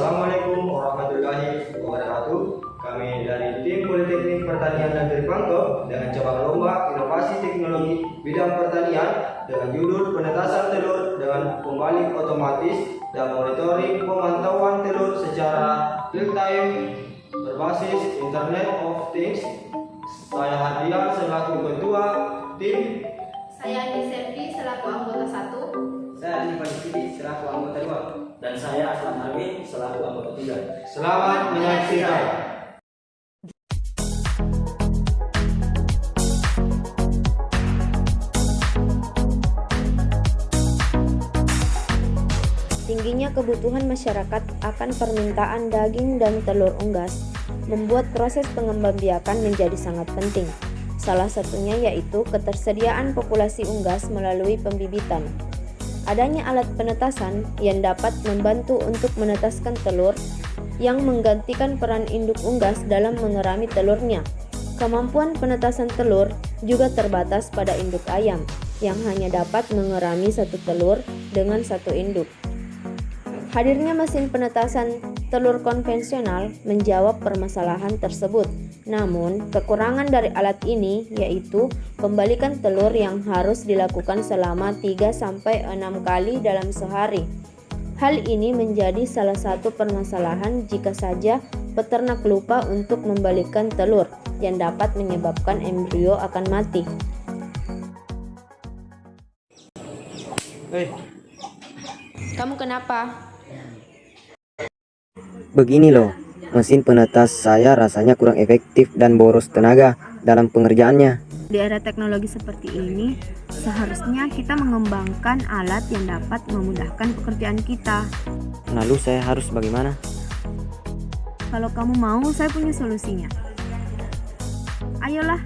Assalamualaikum warahmatullahi wabarakatuh. Kami dari tim Politeknik Pertanian Negeri Pangkep dengan cabang lomba inovasi teknologi bidang pertanian dengan judul penetasan telur dengan pembalik otomatis dan monitoring pemantauan telur secara real time berbasis Internet of Things. Saya Hadian selaku ketua tim. Saya Andi Septi selaku anggota 1. Saya Andi Padikidi selaku anggota 2. Dan saya Aslam Arwin selaku anggota 3. Selamat menyaksikan. Tingginya kebutuhan masyarakat akan permintaan daging dan telur unggas membuat proses pengembangbiakan menjadi sangat penting. Salah satunya yaitu ketersediaan populasi unggas melalui pembibitan. Adanya alat penetasan yang dapat membantu untuk menetaskan telur yang menggantikan peran induk unggas dalam mengerami telurnya. Kemampuan penetasan telur juga terbatas pada induk ayam yang hanya dapat mengerami satu telur dengan satu induk. Hadirnya mesin penetasan telur konvensional menjawab permasalahan tersebut. Namun, kekurangan dari alat ini yaitu pembalikan telur yang harus dilakukan selama 3-6 kali dalam sehari. Hal ini menjadi salah satu permasalahan jika saja peternak lupa untuk membalikkan telur yang dapat menyebabkan embrio akan mati. Kamu kenapa? Begini loh, mesin penetas saya rasanya kurang efektif dan boros tenaga dalam pengerjaannya. Di era teknologi seperti ini, seharusnya kita mengembangkan alat yang dapat memudahkan pekerjaan kita. Lalu saya harus bagaimana? Kalau kamu mau, saya punya solusinya. Ayolah.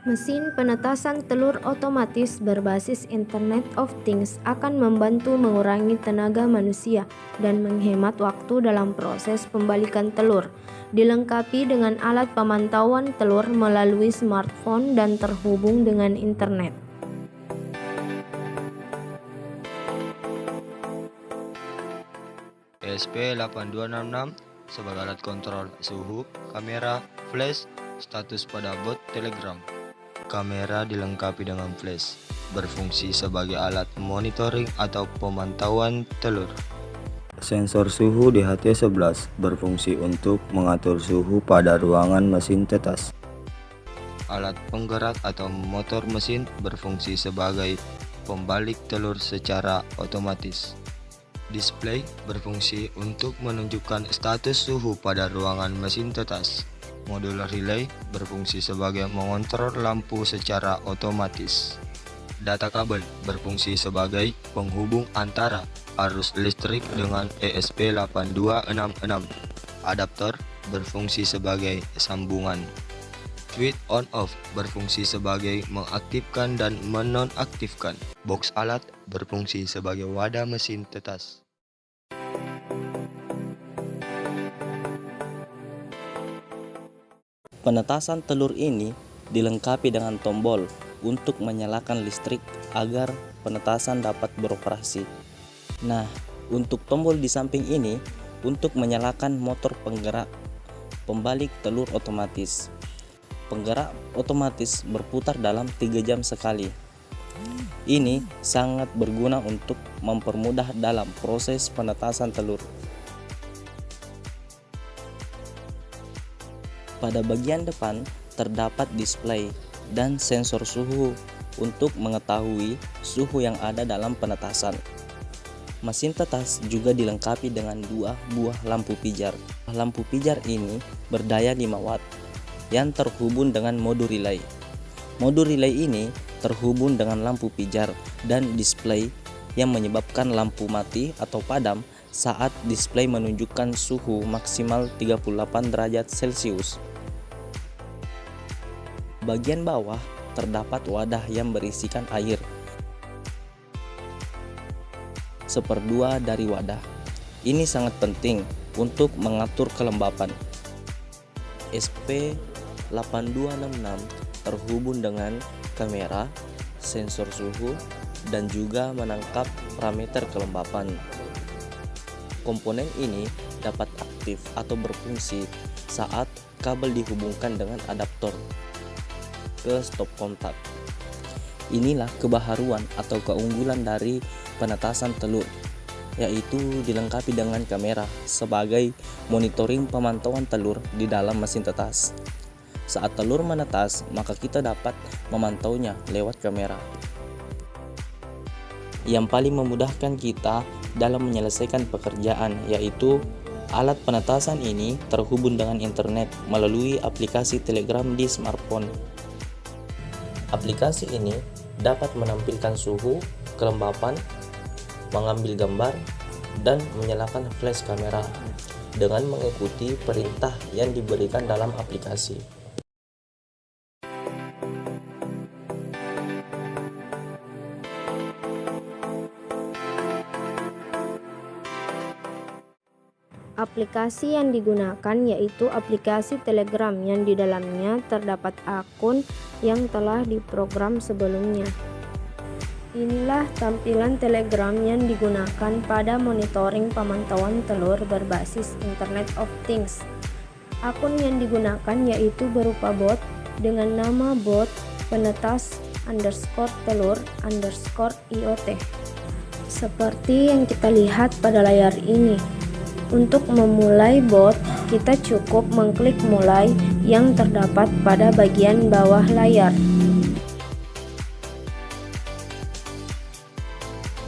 Mesin penetasan telur otomatis berbasis Internet of Things akan membantu mengurangi tenaga manusia dan menghemat waktu dalam proses pembalikan telur. Dilengkapi dengan alat pemantauan telur melalui smartphone dan terhubung dengan internet. ESP8266 sebagai alat kontrol suhu, kamera, flash, status pada bot Telegram. Kamera dilengkapi dengan flash, berfungsi sebagai alat monitoring atau pemantauan telur. Sensor suhu di HT11 berfungsi untuk mengatur suhu pada ruangan mesin tetas. Alat penggerak atau motor mesin berfungsi sebagai pembalik telur secara otomatis. Display berfungsi untuk menunjukkan status suhu pada ruangan mesin tetas. Modul relay berfungsi sebagai mengontrol lampu secara otomatis. Data kabel berfungsi sebagai penghubung antara arus listrik dengan ESP8266. Adaptor berfungsi sebagai sambungan. Switch on off berfungsi sebagai mengaktifkan dan menonaktifkan. Box alat berfungsi sebagai wadah mesin tetas. Penetasan telur ini dilengkapi dengan tombol untuk menyalakan listrik agar penetasan dapat beroperasi. Nah, untuk tombol di samping ini untuk menyalakan motor penggerak pembalik telur otomatis. Penggerak otomatis berputar dalam 3 jam sekali. Ini sangat berguna untuk mempermudah dalam proses penetasan telur. Pada bagian depan terdapat display dan sensor suhu untuk mengetahui suhu yang ada dalam penetasan. Mesin tetas juga dilengkapi dengan 2 buah lampu pijar. Lampu pijar ini berdaya 5 watt yang terhubung dengan modul relay. Modul relay ini terhubung dengan lampu pijar dan display yang menyebabkan lampu mati atau padam saat display menunjukkan suhu maksimal 38 derajat Celcius. Bagian bawah terdapat wadah yang berisikan air. 1/2 dari wadah. Ini sangat penting untuk mengatur kelembapan. SP8266 terhubung dengan kamera, sensor suhu, dan juga menangkap parameter kelembapan. Komponen ini dapat aktif atau berfungsi saat kabel dihubungkan dengan adaptor ke stop kontak. Inilah kebaharuan atau keunggulan dari penetasan telur, yaitu dilengkapi dengan kamera sebagai monitoring pemantauan telur di dalam mesin tetas. Saat telur menetas, maka kita dapat memantaunya lewat kamera. Yang paling memudahkan kita dalam menyelesaikan pekerjaan, yaitu alat penetasan ini terhubung dengan internet melalui aplikasi Telegram di smartphone. Aplikasi ini dapat menampilkan suhu, kelembapan, mengambil gambar, dan menyalakan flash kamera dengan mengikuti perintah yang diberikan dalam aplikasi. Aplikasi yang digunakan yaitu aplikasi Telegram yang di dalamnya terdapat akun yang telah diprogram sebelumnya. Inilah tampilan Telegram yang digunakan pada monitoring pemantauan telur berbasis Internet of Things. Akun yang digunakan yaitu berupa bot dengan nama bot penetas_telur_IoT. Seperti yang kita lihat pada layar ini. Untuk memulai bot, kita cukup mengklik mulai yang terdapat pada bagian bawah layar.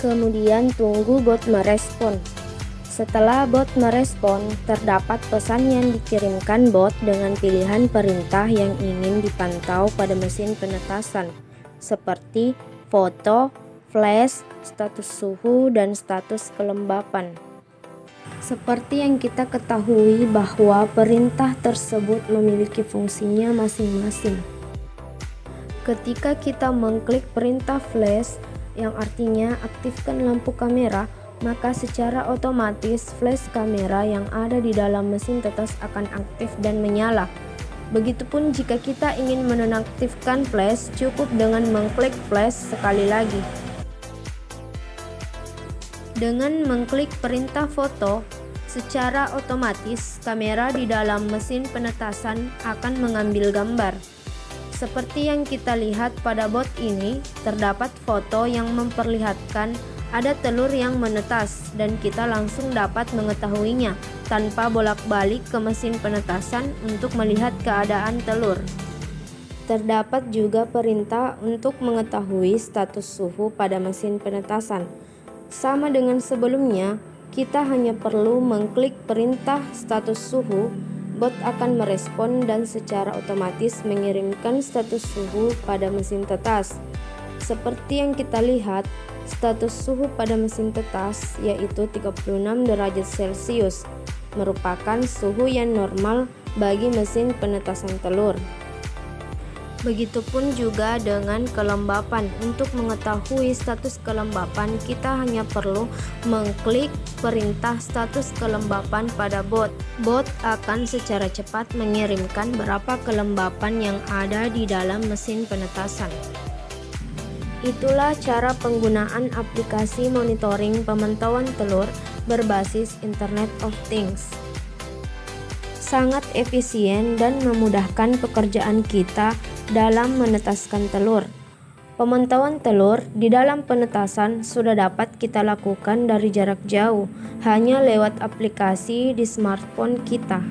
Kemudian tunggu bot merespon. Setelah bot merespon, terdapat pesan yang dikirimkan bot dengan pilihan perintah yang ingin dipantau pada mesin penetasan, seperti foto, flash, status suhu, dan status kelembapan. Seperti yang kita ketahui bahwa perintah tersebut memiliki fungsinya masing-masing. Ketika kita mengklik perintah flash, yang artinya aktifkan lampu kamera, maka secara otomatis flash kamera yang ada di dalam mesin tetas akan aktif dan menyala. Begitupun jika kita ingin menonaktifkan flash, cukup dengan mengklik flash sekali lagi. Dengan mengklik perintah foto, secara otomatis kamera di dalam mesin penetasan akan mengambil gambar. Seperti yang kita lihat pada bot ini, terdapat foto yang memperlihatkan ada telur yang menetas dan kita langsung dapat mengetahuinya tanpa bolak-balik ke mesin penetasan untuk melihat keadaan telur. Terdapat juga perintah untuk mengetahui status suhu pada mesin penetasan. Sama dengan sebelumnya, kita hanya perlu mengklik perintah status suhu, bot akan merespon dan secara otomatis mengirimkan status suhu pada mesin tetas. Seperti yang kita lihat, status suhu pada mesin tetas yaitu 36 derajat Celcius, merupakan suhu yang normal bagi mesin penetasan telur. Begitupun juga dengan kelembapan. Untuk mengetahui status kelembapan, kita hanya perlu mengklik perintah status kelembapan pada bot. Bot akan secara cepat mengirimkan berapa kelembapan yang ada di dalam mesin penetasan. Itulah cara penggunaan aplikasi monitoring pemantauan telur berbasis Internet of Things. Sangat efisien dan memudahkan pekerjaan kita dalam menetaskan telur. Pemantauan telur di dalam penetasan sudah dapat kita lakukan dari jarak jauh, hanya lewat aplikasi di smartphone kita.